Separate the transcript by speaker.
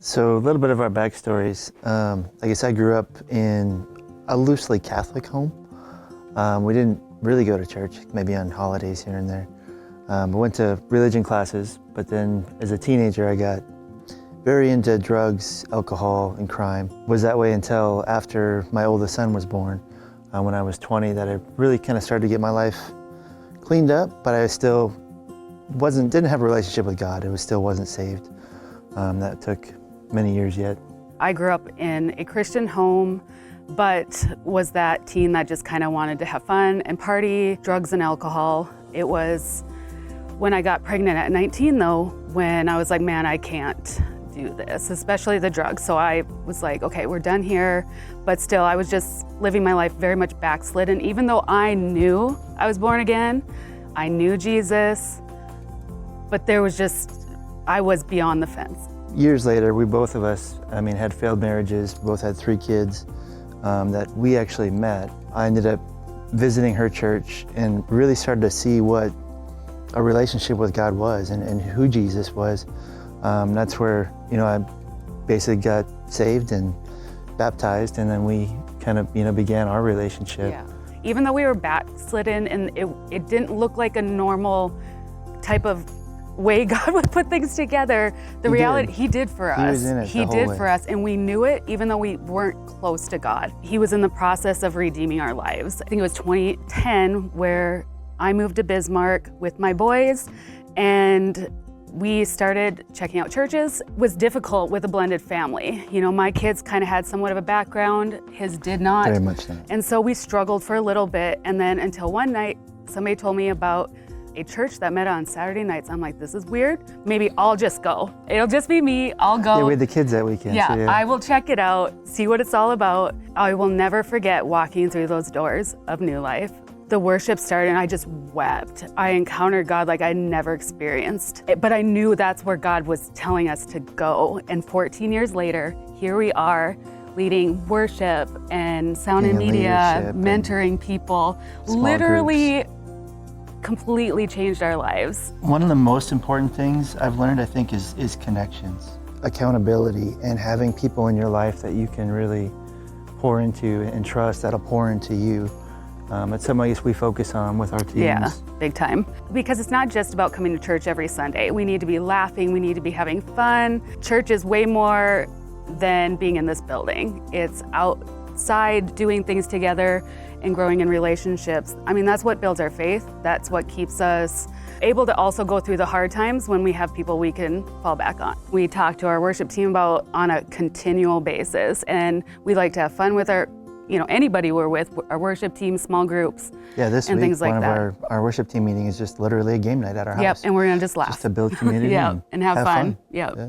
Speaker 1: So a little bit of our backstories. I guess I grew up in a loosely Catholic home. We didn't really go to church, maybe on holidays here and there. But went to religion classes, but then as a teenager I got very into drugs, alcohol, and crime. Was that way until after my oldest son was born, when I was 20, that I really kind of started to get my life cleaned up, but I still didn't have a relationship with God. It still wasn't saved. That took many years yet.
Speaker 2: I grew up in a Christian home, but was that teen that just kind of wanted to have fun and party, drugs and alcohol. It was when I got pregnant at 19 though, when I was like, man, I can't do this, especially the drugs. So I was like, okay, we're done here. But still, I was just living my life very much backslidden. Even though I knew I was born again, I knew Jesus, but there was I was beyond the fence.
Speaker 1: Years later, we both of us, had failed marriages, both had 3 kids that we actually met. I ended up visiting her church and really started to see what a relationship with God was and who Jesus was. That's where, I basically got saved and baptized, and then we kind of, began our relationship.
Speaker 2: Yeah. Even though we were backslidden and it didn't look like a normal type of way God would put things together, the reality, He did for us.
Speaker 1: He was in it
Speaker 2: He
Speaker 1: the whole
Speaker 2: did
Speaker 1: way.
Speaker 2: for us, and we knew it even though we weren't close to God. He was in the process of redeeming our lives. I think it was 2010 where I moved to Bismarck with my boys, and we started checking out churches. It was difficult with a blended family. My kids kind of had somewhat of a background, his did not.
Speaker 1: Very much so.
Speaker 2: And so we struggled for a little bit, and then until one night, somebody told me about a church that met on Saturday nights. I'm like, this is weird. Maybe I'll just go. It'll just be me, I'll go.
Speaker 1: Yeah, we had the kids that weekend.
Speaker 2: Yeah,
Speaker 1: so
Speaker 2: I will check it out, see what it's all about. I will never forget walking through those doors of New Life. The worship started and I just wept. I encountered God like I never experienced. But I knew that's where God was telling us to go. And 14 years later, here we are leading worship and sound and media, mentoring people, literally completely changed our lives.
Speaker 1: One of the most important things I've learned, I think, is connections. Accountability and having people in your life that you can really pour into and trust that'll pour into you. It's something I guess we focus on with our teams.
Speaker 2: Yeah, big time. Because it's not just about coming to church every Sunday. We need to be laughing, we need to be having fun. Church is way more than being in this building. It's outside doing things together and growing in relationships. That's what builds our faith. That's what keeps us able to also go through the hard times when we have people we can fall back on. We talk to our worship team about on a continual basis, and we like to have fun with our, anybody we're with, our worship team, small groups,
Speaker 1: Yeah, this
Speaker 2: and
Speaker 1: week,
Speaker 2: things like
Speaker 1: one
Speaker 2: that.
Speaker 1: of our worship team meeting is just literally a game night at our house.
Speaker 2: Yep, and we're gonna just laugh.
Speaker 1: Just to build community
Speaker 2: Yeah, and have fun. Yep.
Speaker 1: Yeah.